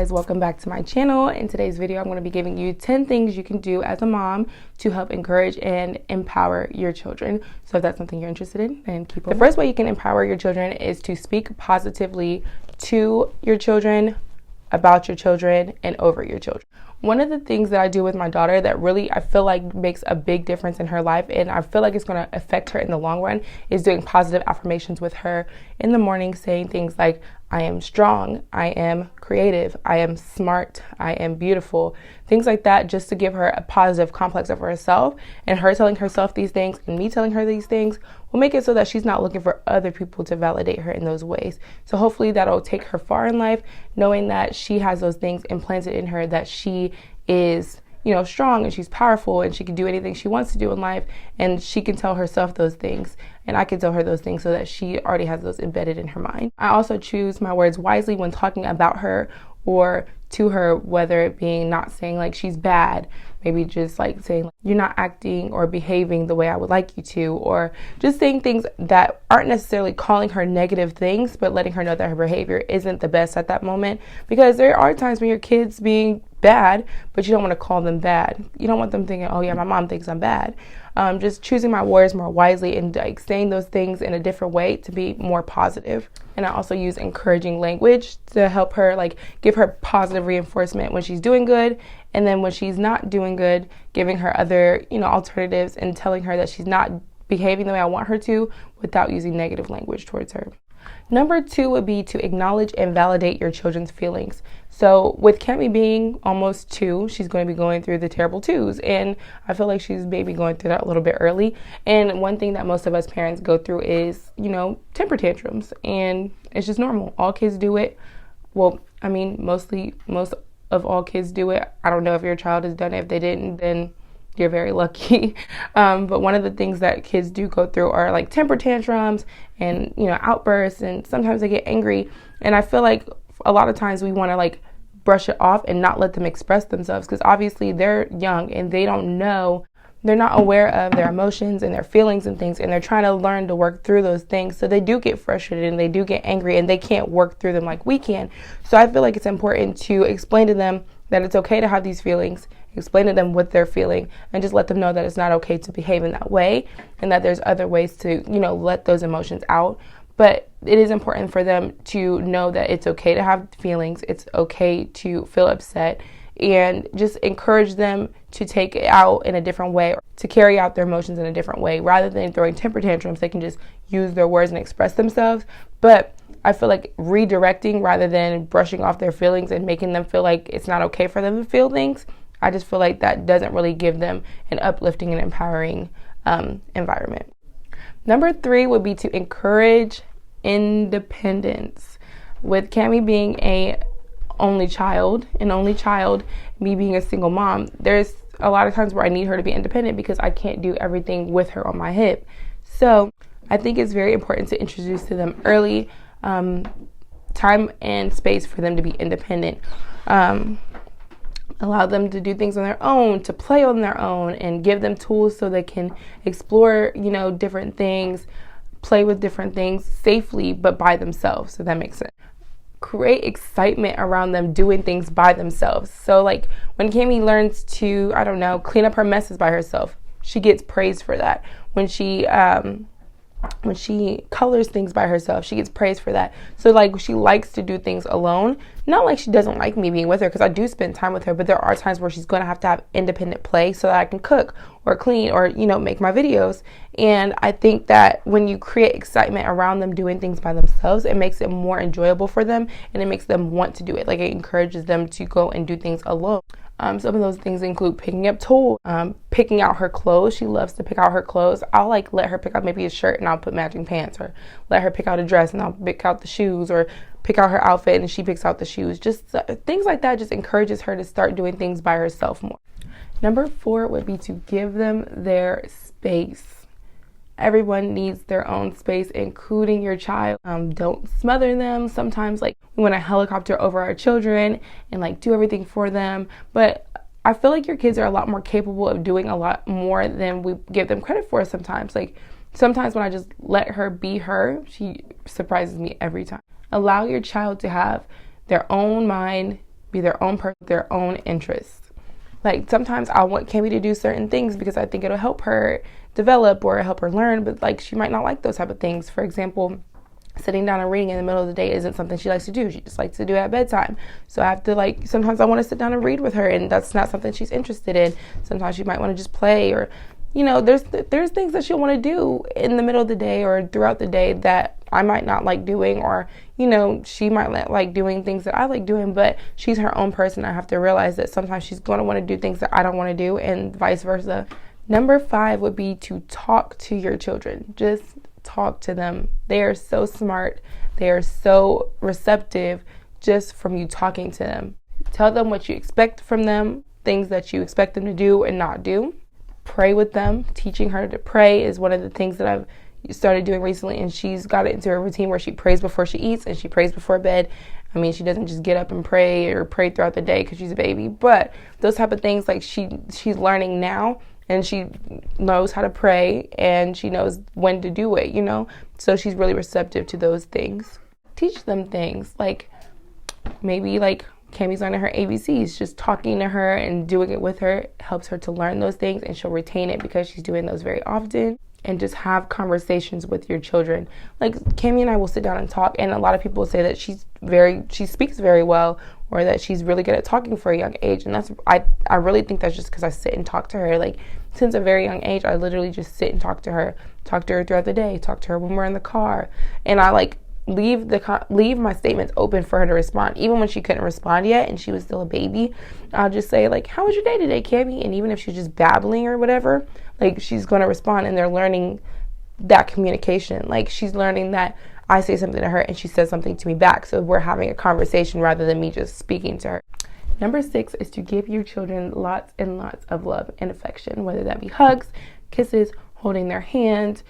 guys, welcome back to my channel. In today's video, I'm going to be giving you 10 things you can do as a mom to help encourage and empower your children. So if that's something you're interested in, then keep on. The first way you can empower your children is to speak positively to your children, about your children, and over your children. One of the things that I do with my daughter that really I feel like makes a big difference in her life, and I feel like it's going to affect her in the long run, is doing positive affirmations with her in the morning, saying things like, I am strong, I am creative, I am smart, I am beautiful, things like that, just to give her a positive complex of herself. And her telling herself these things and me telling her these things will make it so that she's not looking for other people to validate her in those ways. So hopefully that'll take her far in life, knowing that she has those things implanted in her, that she is, strong and she's powerful and she can do anything she wants to do in life, and she can tell herself those things and I can tell her those things so that she already has those embedded in her mind. I also choose my words wisely when talking about her or to her, whether it being not saying like she's bad, maybe just like saying you're not acting or behaving the way I would like you to, or just saying things that aren't necessarily calling her negative things, but letting her know that her behavior isn't the best at that moment. Because there are times when your kids being bad, but you don't want to call them bad. You don't want them thinking, oh yeah, my mom thinks I'm bad. Just choosing my words more wisely and like saying those things in a different way to be more positive. And I also use encouraging language to help her, like give her positive reinforcement when she's doing good, and then when she's not doing good, giving her other, alternatives and telling her that she's not behaving the way I want her to without using negative language towards her. Number 2 would be to acknowledge and validate your children's feelings. So with Cami being almost 2, she's going to be going through the terrible 2s. And I feel like she's maybe going through that a little bit early. And one thing that most of us parents go through is, temper tantrums. And it's just normal. All kids do it. Well, I mean, most of all kids do it. I don't know if your child has done it. If they didn't, then you're very lucky. But one of the things that kids do go through are like temper tantrums and, outbursts, and sometimes they get angry. And I feel like a lot of times we want to like brush it off and not let them express themselves, because obviously they're young and they don't know, they're not aware of their emotions and their feelings and things, and they're trying to learn to work through those things. So they do get frustrated and they do get angry and they can't work through them like we can. So I feel like it's important to explain to them that it's okay to have these feelings, explain to them what they're feeling, and just let them know that it's not okay to behave in that way, and that there's other ways to, let those emotions out. But it is important for them to know that it's okay to have feelings, it's okay to feel upset, and just encourage them to take it out in a different way, to carry out their emotions in a different way. Rather than throwing temper tantrums, they can just use their words and express themselves. But I feel like redirecting rather than brushing off their feelings and making them feel like it's not okay for them to feel things, I just feel like that doesn't really give them an uplifting and empowering environment. Number 3 would be to encourage independence. With Cami being an only child, me being a single mom, there's a lot of times where I need her to be independent because I can't do everything with her on my hip. So I think it's very important to introduce to them early time and space for them to be independent. Allow them to do things on their own, to play on their own, and give them tools so they can explore, different things, play with different things safely, but by themselves, if that makes sense. Create excitement around them doing things by themselves. So like when Cami learns to, clean up her messes by herself, she gets praised for that. When she colors things by herself, she gets praised for that. So like she likes to do things alone. Not like she doesn't like me being with her, because I do spend time with her, but there are times where she's going to have independent play so that I can cook or clean or, make my videos. And I think that when you create excitement around them doing things by themselves, it makes it more enjoyable for them and it makes them want to do it. Like it encourages them to go and do things alone. Some of those things include picking up tools, picking out her clothes. She loves to pick out her clothes. I'll let her pick out maybe a shirt and I'll put matching pants, or let her pick out a dress and I'll pick out the shoes, or pick out her outfit and she picks out the shoes. Just things like that just encourages her to start doing things by herself more. Number 4 would be to give them their space. Everyone needs their own space, including your child. Don't smother them. Sometimes we want to helicopter over our children and do everything for them. But I feel like your kids are a lot more capable of doing a lot more than we give them credit for sometimes. Sometimes when I just let her be her, she surprises me every time. Allow your child to have their own mind, be their own person, their own interests. Like, sometimes I want Cami to do certain things because I think it'll help her develop or help her learn, but like she might not like those type of things. For example, sitting down and reading in the middle of the day isn't something she likes to do. She just likes to do it at bedtime. So I have to, like, sometimes I want to sit down and read with her, and that's not something she's interested in. Sometimes she might want to just play, or, you know, there's things that she'll want to do in the middle of the day or throughout the day that I might not like doing, or, you know, she might like doing things that I like doing, but she's her own person. I have to realize that sometimes she's going to want to do things that I don't want to do, and vice versa. Number 5 would be to talk to your children. Just talk to them. They are so smart. They are so receptive just from you talking to them. Tell them what you expect from them, things that you expect them to do and not do. Pray with them. Teaching her to pray is one of the things that I've started doing recently, and she's got it into a routine where she prays before she eats and she prays before bed. I mean, she doesn't just get up and pray or pray throughout the day because she's a baby, but those type of things, like, she's learning now, and she knows how to pray, and she knows when to do it, you know? So she's really receptive to those things. Teach them things, like, maybe, like, Cami's learning her ABCs. Just talking to her and doing it with her helps her to learn those things, and she'll retain it because she's doing those very often. And just have conversations with your children. Like, Cami and I will sit down and talk, and a lot of people say that she speaks very well, or that she's really good at talking for a young age. And that's, I really think that's just because I sit and talk to her. Like, since a very young age, I literally just sit and talk to her throughout the day, talk to her when we're in the car. And I, like, leave my statements open for her to respond. Even when she couldn't respond yet and she was still a baby, I'll just say, like, how was your day today, Cami? And even if she's just babbling or whatever, like, she's going to respond, and they're learning that communication. Like, she's learning that I say something to her and she says something to me back. So we're having a conversation rather than me just speaking to her. Number 6 is to give your children lots and lots of love and affection, whether that be hugs, kisses, holding their hand,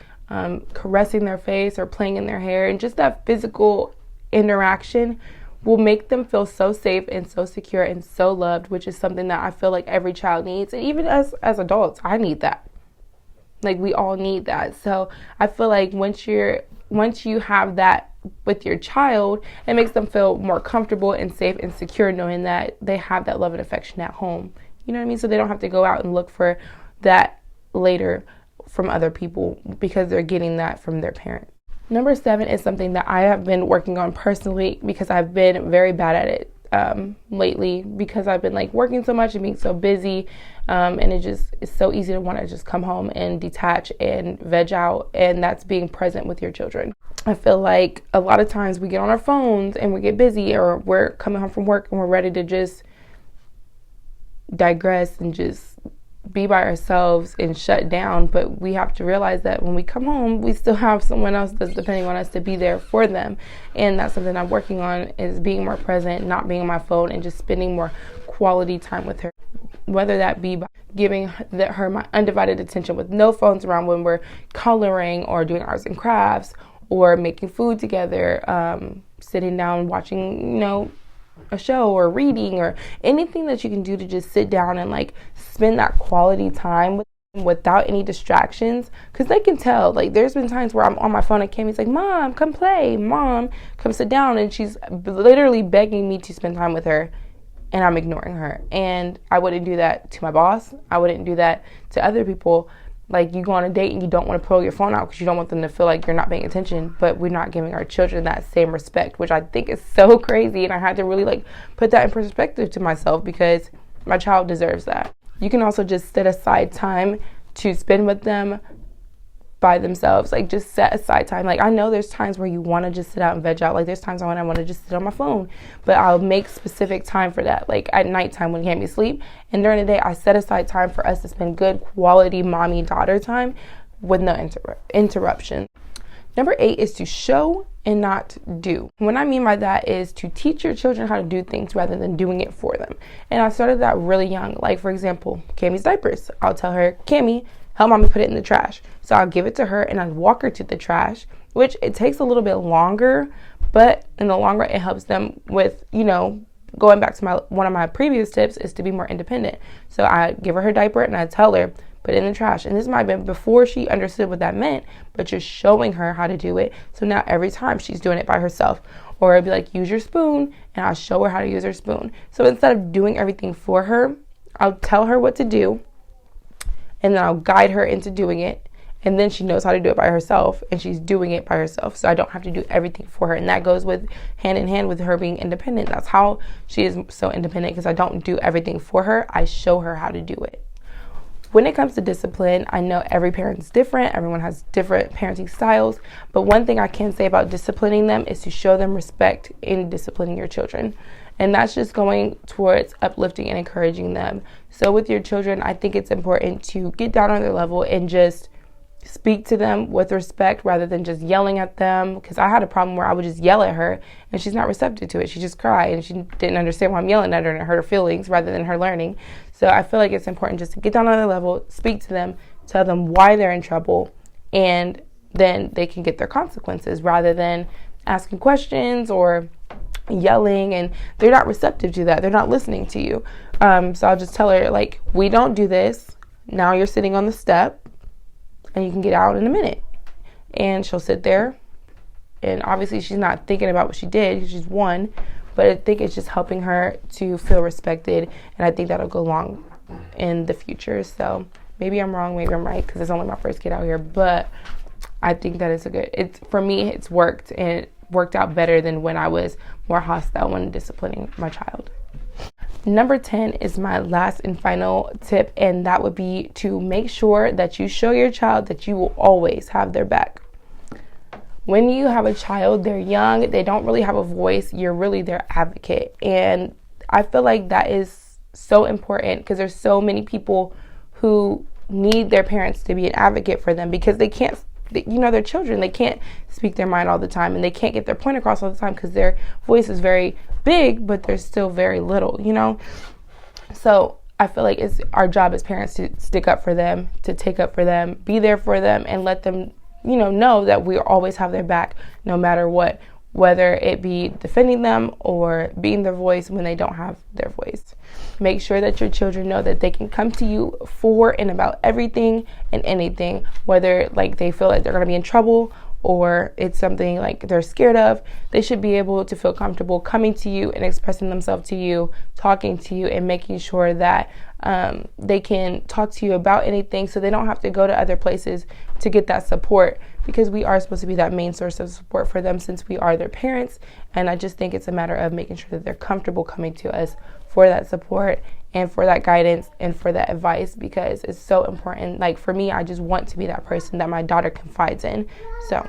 caressing their face, or playing in their hair. And just that physical interaction will make them feel so safe and so secure and so loved, which is something that I feel like every child needs. And even as adults, I need that. Like, we all need that. So I feel like once you have that with your child, it makes them feel more comfortable and safe and secure, knowing that they have that love and affection at home. You know what I mean? So they don't have to go out and look for that later from other people, because they're getting that from their parents. Number 7 is something that I have been working on personally, because I've been very bad at it lately, because I've been, like, working so much and being so busy, and it's so easy to want to just come home and detach and veg out, and that's being present with your children. I feel like a lot of times we get on our phones and we get busy, or we're coming home from work and we're ready to just digress and just be by ourselves and shut down. But we have to realize that when we come home, we still have someone else that's depending on us to be there for them. And that's something I'm working on, is being more present, not being on my phone, and just spending more quality time with her. Whether that be by giving her my undivided attention with no phones around when we're coloring or doing arts and crafts or making food together, sitting down watching, a show or reading, or anything that you can do to just sit down and, like, spend that quality time with them without any distractions. Because they can tell, like, there's been times where I'm on my phone and Cami's like, Mom, come play, Mom, come sit down, and she's literally begging me to spend time with her, and I'm ignoring her. And I wouldn't do that to my boss. I wouldn't do that to other people. Like, you go on a date and you don't want to pull your phone out because you don't want them to feel like you're not paying attention, but we're not giving our children that same respect, which I think is so crazy. And I had to really, like, put that in perspective to myself, because my child deserves that. You can also just set aside time to spend with them by themselves. Like, just set aside time. Like, I know there's times where you want to just sit out and veg out. Like, there's times when I want to just sit on my phone, but I'll make specific time for that. Like, at nighttime when Cami sleep, and during the day, I set aside time for us to spend good quality mommy-daughter time with no interruption. Number 8 is to show and not do. What I mean by that is to teach your children how to do things rather than doing it for them. And I started that really young. Like, for example, Cami's diapers. I'll tell her, Cami, help mommy put it in the trash. So I'll give it to her and I'll walk her to the trash, which it takes a little bit longer, but in the long run, it helps them with, going back to one of my previous tips, is to be more independent. So I give her diaper and I tell her, put it in the trash. And this might have been before she understood what that meant, but you're showing her how to do it. So now every time she's doing it by herself. Or it'd be like, use your spoon, and I'll show her how to use her spoon. So instead of doing everything for her, I'll tell her what to do, and then I'll guide her into doing it. And then she knows how to do it by herself, and she's doing it by herself. So I don't have to do everything for her. And that goes with hand in hand with her being independent. That's how she is so independent, because I don't do everything for her. I show her how to do it. When it comes to discipline, I know every parent's different. Everyone has different parenting styles. But one thing I can say about disciplining them is to show them respect in disciplining your children. And that's just going towards uplifting and encouraging them. So with your children, I think it's important to get down on their level and just speak to them with respect rather than just yelling at them. Because I had a problem where I would just yell at her and she's not receptive to it. She just cried and she didn't understand why I'm yelling at her, and it hurt her feelings rather than her learning. So I feel like it's important just to get down on their level, speak to them, tell them why they're in trouble, and then they can get their consequences rather than asking questions or yelling, and they're not receptive to that. They're not listening to you. So I'll just tell her, like, we don't do this. Now you're sitting on the step and you can get out in a minute. And she'll sit there, and obviously she's not thinking about what she did. She's one, but I think it's just helping her to feel respected, and I think that'll go long in the future. So maybe I'm wrong, maybe I'm right, because it's only my first kid out here, but I think that for me, it's worked, and it worked out better than when I was more hostile when disciplining my child. Number 10 is my last and final tip, and that would be to make sure that you show your child that you will always have their back. When you have a child, they're young, they don't really have a voice, you're really their advocate. And I feel like that is so important, because there's so many people who need their parents to be an advocate for them, because they can't, they're children. They can't speak their mind all the time, and they can't get their point across all the time because their voice is very big, but they're still very little, So I feel like it's our job as parents to stick up for them, to take up for them, be there for them, and let them, know that we always have their back no matter what, whether it be defending them or being their voice when they don't have their voice. Make sure that your children know that they can come to you for and about everything and anything, whether like they feel like they're going to be in trouble or it's something like they're scared of. They should be able to feel comfortable coming to you and expressing themselves to you, talking to you, and making sure that they can talk to you about anything, so they don't have to go to other places to get that support, because we are supposed to be that main source of support for them since we are their parents. And I just think it's a matter of making sure that they're comfortable coming to us for that support and for that guidance and for that advice, because it's so important. Like for me, I just want to be that person that my daughter confides in. So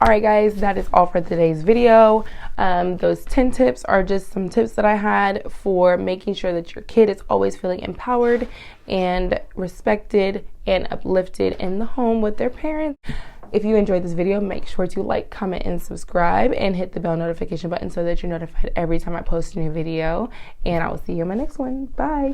alright guys, that is all for today's video. Those 10 tips are just some tips that I had for making sure that your kid is always feeling empowered and respected and uplifted in the home with their parents. If you enjoyed this video, make sure to like, comment, and subscribe, and hit the bell notification button so that you're notified every time I post a new video. And I will see you in my next one. Bye.